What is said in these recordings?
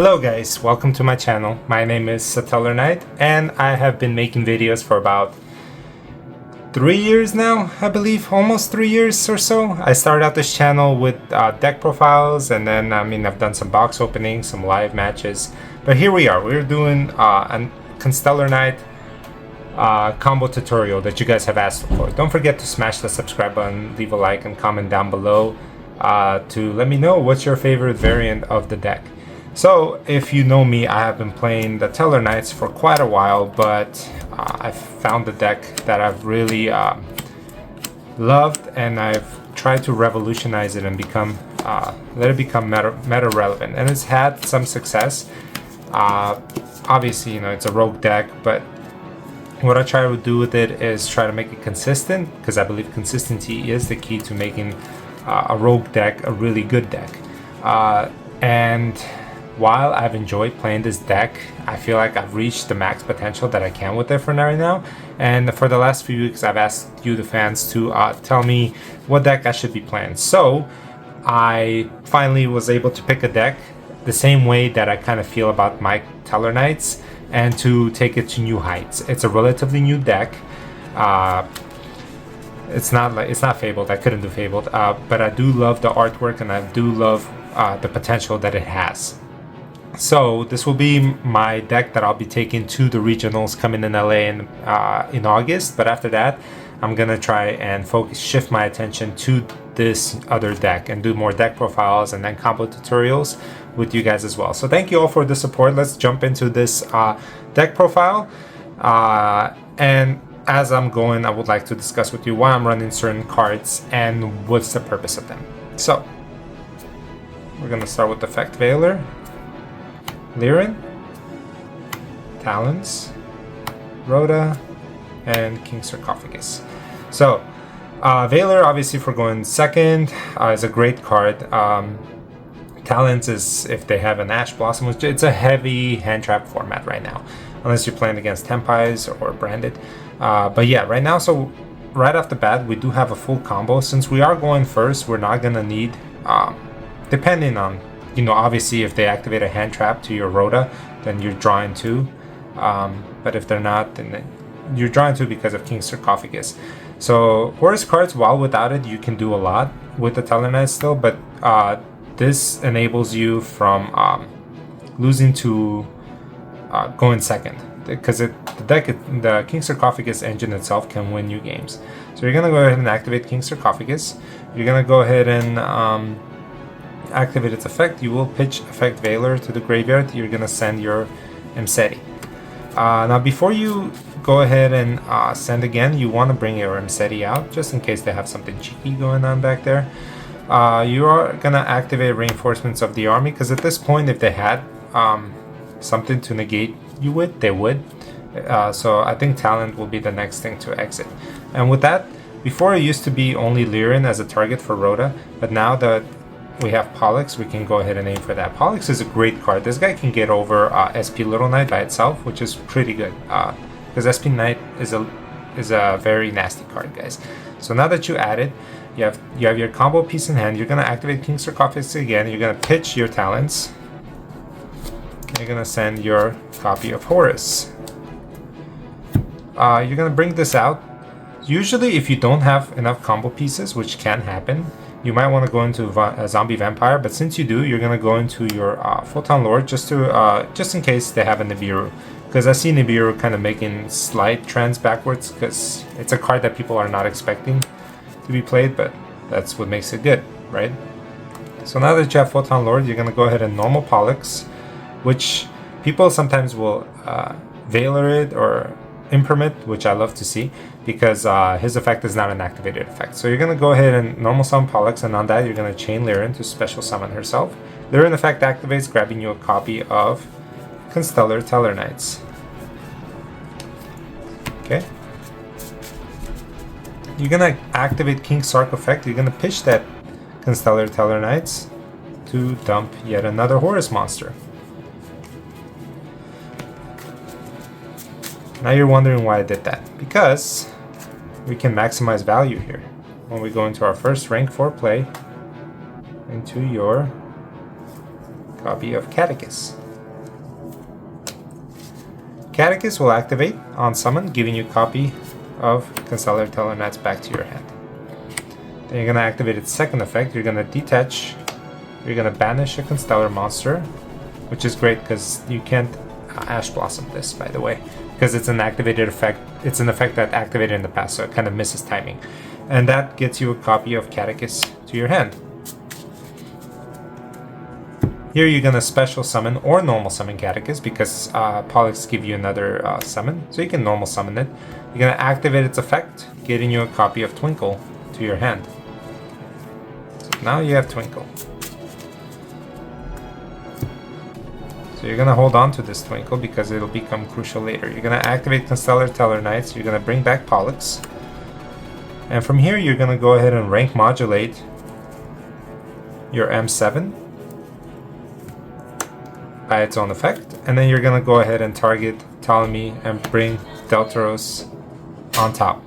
Hello guys, welcome to my channel. My name is STKNIGHT and I have been making videos for about 3 years now, I believe, almost 3 years or so. I started out this channel with deck profiles, and then I've done some box openings, some live matches, but here we are. We're doing a Constellarknight combo tutorial that you guys have asked for. Don't forget to smash the subscribe button, leave a like and comment down below to let me know what's your favorite variant of the deck. So if you know me, I have been playing the Constellarknights for quite a while, but I've found the deck that I've really loved, and I've tried to revolutionize it and let it become meta relevant, and it's had some success. Obviously, it's a rogue deck, but what I try to do with it is try to make it consistent, because I believe consistency is the key to making a rogue deck a really good deck. And while I've enjoyed playing this deck, I feel like I've reached the max potential that I can with it for right now. And for the last few weeks, I've asked you, the fans, to tell me what deck I should be playing. So I finally was able to pick a deck the same way that I kind of feel about my Constellarknights, and to take it to new heights. It's a relatively new deck. It's not Fabled. I couldn't do Fabled, but I do love the artwork, and I do love the potential that it has. So this will be my deck that I'll be taking to the regionals coming in LA in August. But after that, I'm gonna try and shift my attention to this other deck and do more deck profiles and then combo tutorials with you guys as well. So thank you all for the support. Let's jump into this deck profile. And as I'm going, I would like to discuss with you why I'm running certain cards and what's the purpose of them. So we're gonna start with Effect Veiler, Lyran, Talons, Rhoda, and King Sarcophagus. So Veiler, obviously, for going second, is a great card. Talons is if they have an Ash Blossom, which it's a heavy hand trap format right now, unless you're playing against Tempais or Branded. But yeah, right now, so right off the bat, we do have a full combo. Since we are going first, we're not gonna need, depending on, obviously if they activate a hand trap to your Rhoda, then you're drawing two. But if they're not, then you're drawing two because of King Sarcophagus. So Horus cards, while without it, you can do a lot with the Constellarknights still, but this enables you from losing to going second, because the King Sarcophagus engine itself can win you games. So you're gonna go ahead and activate King Sarcophagus. You're gonna go ahead and activate its effect. You will pitch Effect Veiler to the graveyard. You're gonna send your Emseti. Now before you go ahead and send again, you want to bring your Emseti out just in case they have something cheeky going on back there. You are gonna activate Reinforcements of the Army, because at this point, if they had something to negate you with, they would. So I think Talent will be the next thing to exit. And with that, before it used to be only Lyran as a target for Rhoda, but now that we have Pollux, we can go ahead and aim for that. Pollux is a great card. This guy can get over SP Little Knight by itself, which is pretty good, because SP Knight is a very nasty card, guys. So now that you add it, you have your combo piece in hand. You're gonna activate King Sarcophagus again. You're gonna pitch your Talents. You're gonna send your copy of Horus. You're gonna bring this out. Usually, if you don't have enough combo pieces, which can happen, you might want to go into a Zombie Vampire, but since you do, you're gonna go into your Photon Lord just in case they have a Nibiru, because I see Nibiru kind of making slight trends backwards, because it's a card that people are not expecting to be played, but that's what makes it good, right? So now that you have Photon Lord, you're gonna go ahead and normal Pollux, which people sometimes will Veiler it or Impermit, which I love to see, because his effect is not an activated effect. So you're going to go ahead and normal summon Pollux, and on that you're going to chain Lyran to special summon herself. Lyran effect activates, grabbing you a copy of Constellarknights. Okay. You're going to activate King Sark effect. You're going to pitch that Constellarknights to dump yet another Horus monster. Now you're wondering why I did that. Because we can maximize value here. When we go into our first rank 4 play, into your copy of Catechus. Catechist will activate on summon, giving you a copy of Constellarknights back to your hand. Then you're going to activate its second effect. You're going to detach. You're going to banish a Constellar monster, which is great because you can't Ash Blossom this, by the way, because it's an activated effect. It's an effect that activated in the past, so it kind of misses timing. And that gets you a copy of Catechist to your hand. Here you're going to special summon or normal summon Catechist because Pollux give you another summon, so you can normal summon it. You're going to activate its effect, getting you a copy of Twinkle to your hand. So now you have Twinkle. So you're going to hold on to this Twinkle because it'll become crucial later. You're going to activate Constellarknights, you're going to bring back Pollux. And from here you're going to go ahead and rank modulate your M7 by its own effect. And then you're going to go ahead and target Ptolemy and bring Deltaros on top.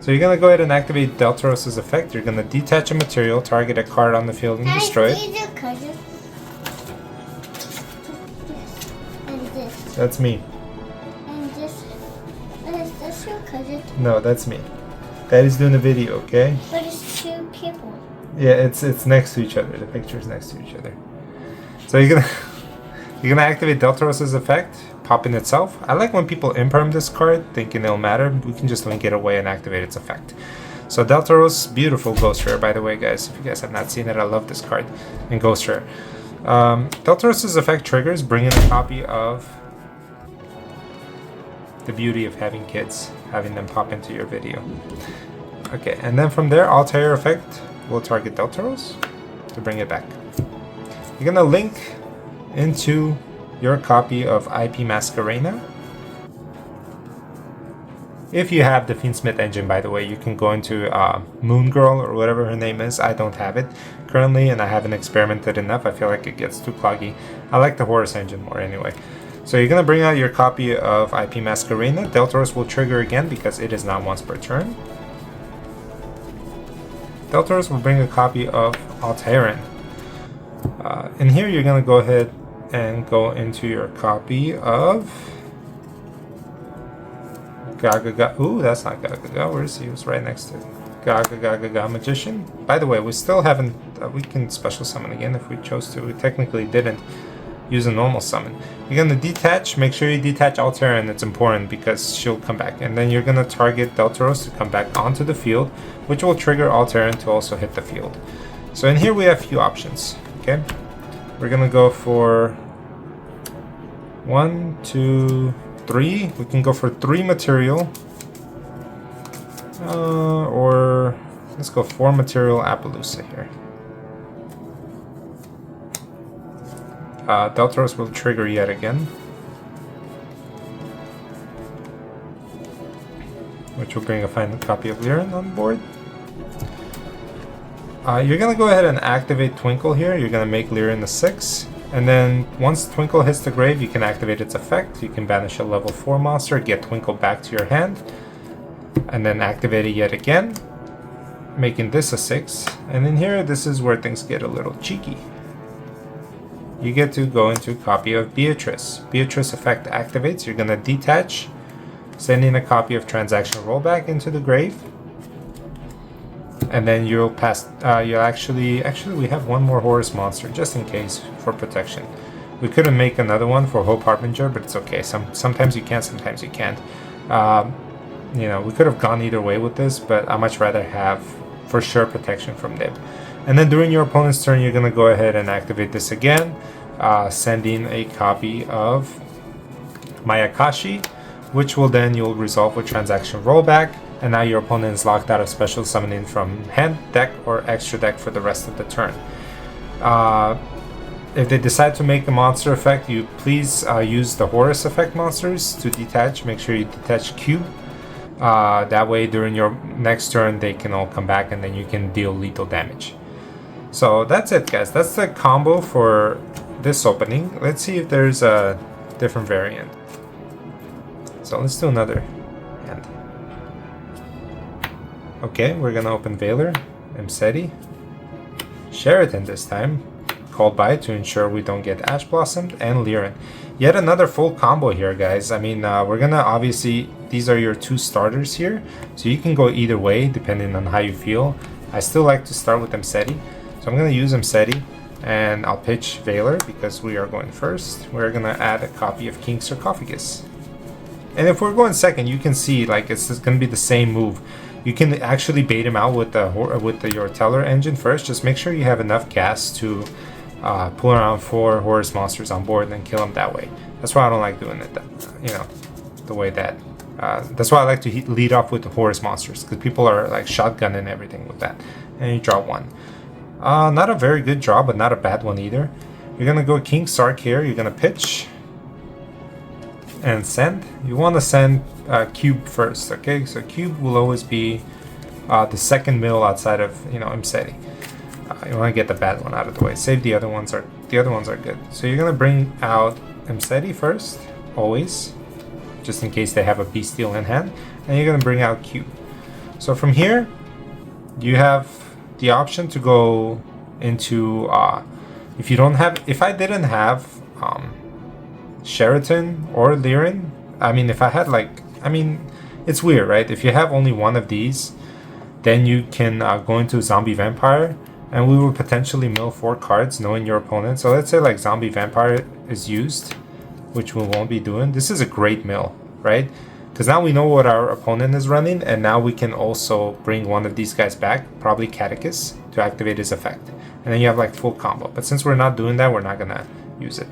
So you're going to go ahead and activate Deltaros' effect. You're going to detach a material, target a card on the field and destroy it. That's me. And this, is this your cousin? No, that's me. Daddy's doing a video, okay? But it's two people. Yeah, it's next to each other. The picture's next to each other. So you're gonna activate Deltaros' effect, pop in itself. I like when people imperm this card, thinking it'll matter. We can just link it away and activate its effect. So Deltaros, beautiful Ghost Rare, by the way, guys. If you guys have not seen it, I love this card in Ghost Rare. Deltaros' effect triggers, bring in a copy of the beauty of having kids, having them pop into your video. Okay, and then from there, Altair effect will target Deltaros to bring it back. You're gonna link into your copy of IP Masquerena. If you have the Fiendsmith engine, by the way, you can go into Moon Girl or whatever her name is. I don't have it currently, and I haven't experimented enough. I feel like it gets too cloggy. I like the Horus engine more anyway. So you're going to bring out your copy of IP Masquerena. Deltaros will trigger again because it is not once per turn. Deltaros will bring a copy of Altairin. In here you're going to go ahead and go into your copy of Gagaga. Ooh, that's not Gagaga. Where is he? He was right next to Gagaga Magician. By the way, we still haven't... we can special summon again if we chose to. We technically didn't use a normal summon. You're going to detach. Make sure you detach Altairin. It's important because she'll come back. And then you're going to target Deltaros to come back onto the field, which will trigger Altairin to also hit the field. So in here we have a few options. Okay, we're going to go for 1, 2, 3. We can go for 3 material. Or let's go 4 material Appaloosa here. Deltaros will trigger yet again, which will bring a final copy of Liren on board. You're going to go ahead and activate Twinkle here. You're going to make Liren a 6. And then once Twinkle hits the grave, you can activate its effect. You can banish a level 4 monster, get Twinkle back to your hand, and then activate it yet again, making this a 6. And in here, this is where things get a little cheeky. You get to go into a copy of Beatrice. Beatrice effect activates. You're going to detach, sending a copy of Transaction Rollback into the grave. And then you'll pass, you'll actually we have one more Horus monster, just in case, for protection. We couldn't make another one for Hope Harbinger, but it's okay. Sometimes you can, sometimes you can't. You know, we could have gone either way with this, but I'd much rather have, for sure, protection from Nib. And then during your opponent's turn, you're going to go ahead and activate this again, sending a copy of Mayakashi, which will then you'll resolve with Transaction Rollback. And now your opponent is locked out of special summoning from hand, deck, or extra deck for the rest of the turn. If they decide to make a monster effect, you please use the Horus effect monsters to detach. Make sure you detach Cube. That way during your next turn they can all come back and then you can deal lethal damage. So that's it, guys. That's the combo for this opening. Let's see if there's a different variant. So let's do another hand. Okay, we're gonna open Valor, Mseti, Sheraton this time. called by to ensure we don't get Ash Blossomed, and Liren. Yet another full combo here, guys. I mean, we're gonna obviously, these are your 2 starters here, so you can go either way depending on how you feel. I still like to start with Mseti, so I'm gonna use Mseti, and I'll pitch Valor because we are going first. We're gonna add a copy of King Sarcophagus. And if we're going second, you can see like it's just gonna be the same move. You can actually bait him out with your Teller engine first. Just make sure you have enough gas to pull around 4 Horus monsters on board and then kill them that way. That's why I don't like doing it, you know, the way that. That's why I like to lead off with the Horus monsters, because people are like shotgunning everything with that. And you draw 1. Not a very good draw, but not a bad one either. You're gonna go King Sark here. You're gonna pitch and send. You want to send Cube first, okay? So Cube will always be the second mill outside of, you know, Mseti. You want to get the bad one out of the way. Save the other ones are good. So you're gonna bring out Mseti first, always, just in case they have a Bestial in hand, and you're gonna bring out Cube. So from here, you have the option to go into if I didn't have Sheraton or Liren, I mean, if I had it's weird, right? If you have only one of these, then you can go into Zombie Vampire, and we will potentially mill 4 cards knowing your opponent. So let's say like Zombie Vampire is used, which we won't be doing. This is a great mill, right? Because now we know what our opponent is running, and now we can also bring one of these guys back, probably Catechus, to activate his effect. And then you have like full combo. But since we're not doing that, we're not gonna use it.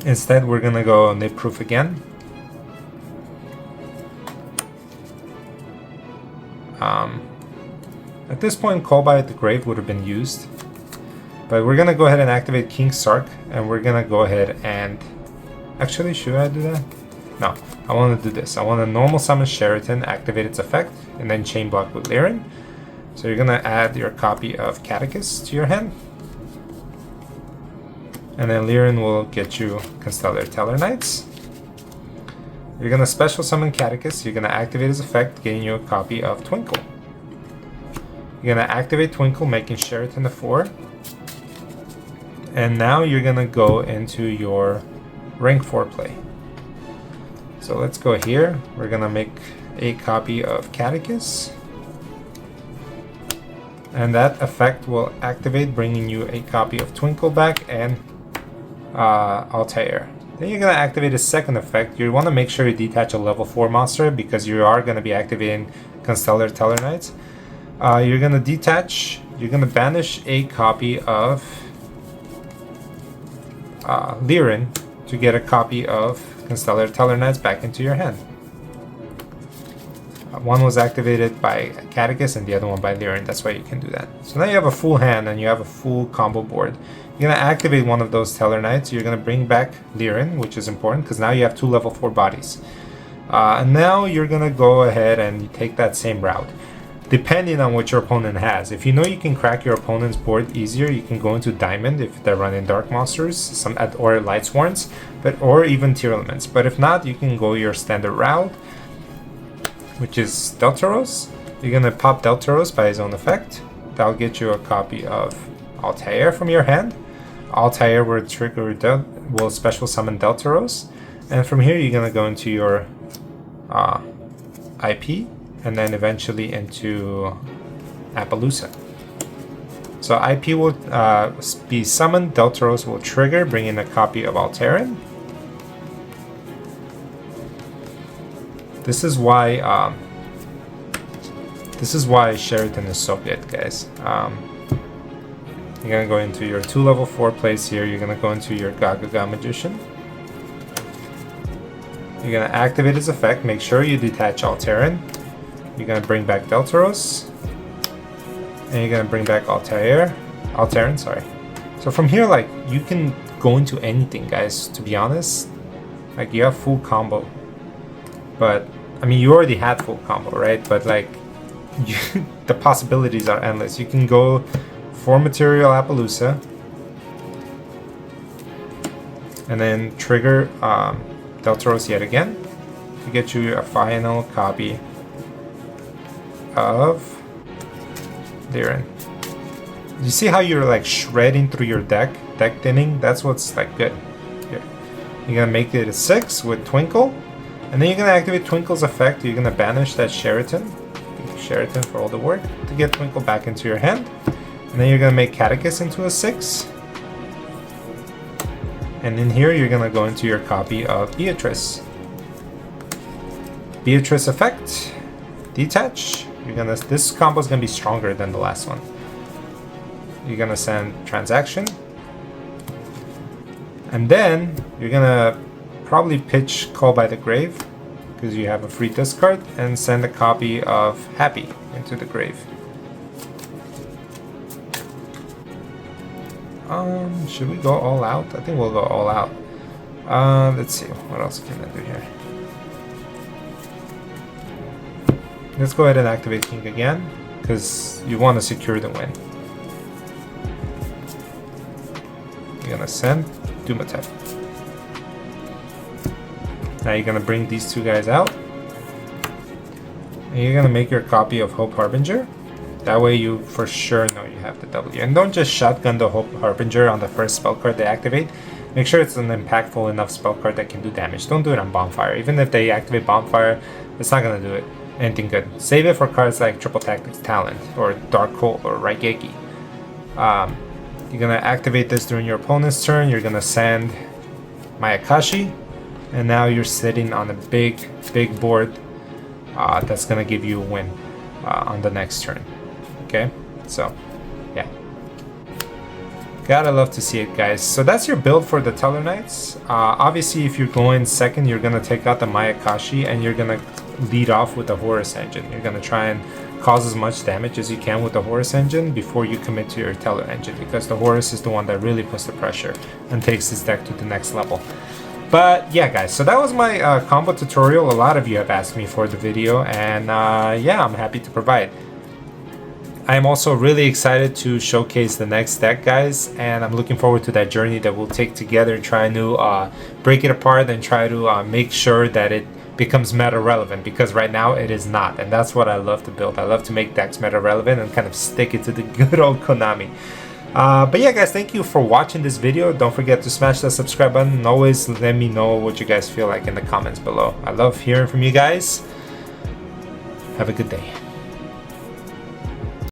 Instead, we're gonna go Nib Proof again. At this point, Call by the Grave would have been used. But we're gonna go ahead and activate King Sark, and we're gonna go ahead and... Actually, should I do that? No, I want to do this. I want to normal summon Sheraton, activate its effect, and then chain block with Liren. So you're gonna add your copy of Catechus to your hand. And then Liren will get you Constellarknights. You're gonna special summon Catechus. You're gonna activate his effect, getting you a copy of Twinkle. You're gonna activate Twinkle, making Sheraton a 4. And now you're gonna go into your rank 4 play. So let's go here. We're gonna make a copy of Catechus. And that effect will activate, bringing you a copy of Twinkle back and Altair. Then you're going to activate a second effect. You want to make sure you detach a level 4 monster because you are going to be activating Constellarknights. You're going to detach, you're going to banish a copy of Liren to get a copy of Constellarknights back into your hand. One was activated by Catechus and the other one by Liren. That's why you can do that. So now you have a full hand and you have a full combo board. You're going to activate one of those Tellarknights. You're going to bring back Liren, which is important because now you have 2 level 4 bodies. And now you're going to go ahead and you take that same route, depending on what your opponent has. If you know you can crack your opponent's board easier, you can go into Diamond if they're running Dark Monsters, or Light Sworns, or even Tier Elements. But if not, you can go your standard route, which is Deltaros. You're going to pop Deltaros by his own effect. That'll get you a copy of Altair from your hand. Altair will trigger will special summon Deltaros. And from here you're going to go into your IP and then eventually into Appaloosa. So IP will be summoned, Deltaros will trigger, bringing a copy of Altair. This is why Sheraton is so good, guys. You're gonna go into your 2 level 4 plays here. You're gonna go into your Gagaga Magician. You're gonna activate his effect. Make sure you detach Altair. You're gonna bring back Deltaros, and you're gonna bring back Altair. Sorry. So from here, like, you can go into anything, guys. To be honest, like, you have full combo. But I mean, you already had full combo, right? But like, the possibilities are endless. You can go for Material Appaloosa, and then trigger Deltaros yet again to get you a final copy of Liren. You see how you're like shredding through your deck thinning? That's what's like good. Here. You're gonna make it a 6 with Twinkle, and then you're gonna activate Twinkle's effect. You're gonna banish that Sheraton. Sheraton for all the work to get Twinkle back into your hand. And then you're gonna make Catechus into a 6. And in here you're gonna go into your copy of Beatrice. Beatrice effect, detach. This combo is gonna be stronger than the last one. You're gonna send transaction, and then you're gonna probably pitch Call by the Grave because you have a free discard, and send a copy of Happy into the grave. Should we go all out? I think we'll go all out. Let's see, what else can I do here? Let's go ahead and activate King again, because you want to secure the win. You're gonna send Dumatep. Now you're gonna bring these two guys out. And you're gonna make your copy of Hope Harbinger. That way you for sure know you have the W. And don't just shotgun the Hope Harbinger on the first spell card they activate. Make sure it's an impactful enough spell card that can do damage. Don't do it on Bonfire. Even if they activate Bonfire, it's not gonna do it anything good. Save it for cards like Triple Tactics Talent or Dark Hole or Raigeki. You're gonna activate this during your opponent's turn. You're gonna send Mayakashi, and now you're sitting on a big board that's gonna give you a win on the next turn. Okay, so yeah, gotta love to see it, guys. So that's your build for the Constellarknights. Obviously, if you're going second, you're gonna take out the Mayakashi, and you're gonna lead off with the Horus Engine. You're gonna try and cause as much damage as you can with the Horus Engine before you commit to your Teller Engine, because the Horus is the one that really puts the pressure and takes this deck to the next level. But yeah, guys, so that was my combo tutorial. A lot of you have asked me for the video, and yeah, I'm happy to provide. I'm also really excited to showcase the next deck, guys, and I'm looking forward to that journey that we'll take together, trying to break it apart and try to make sure that it becomes meta relevant, because right now it is not, and that's what I love to build. I love to make decks meta relevant and kind of stick it to the good old Konami. But yeah, guys, thank you for watching this video. Don't forget to smash that subscribe button, and always let me know what you guys feel like in the comments below. I love hearing from you guys. Have a good day.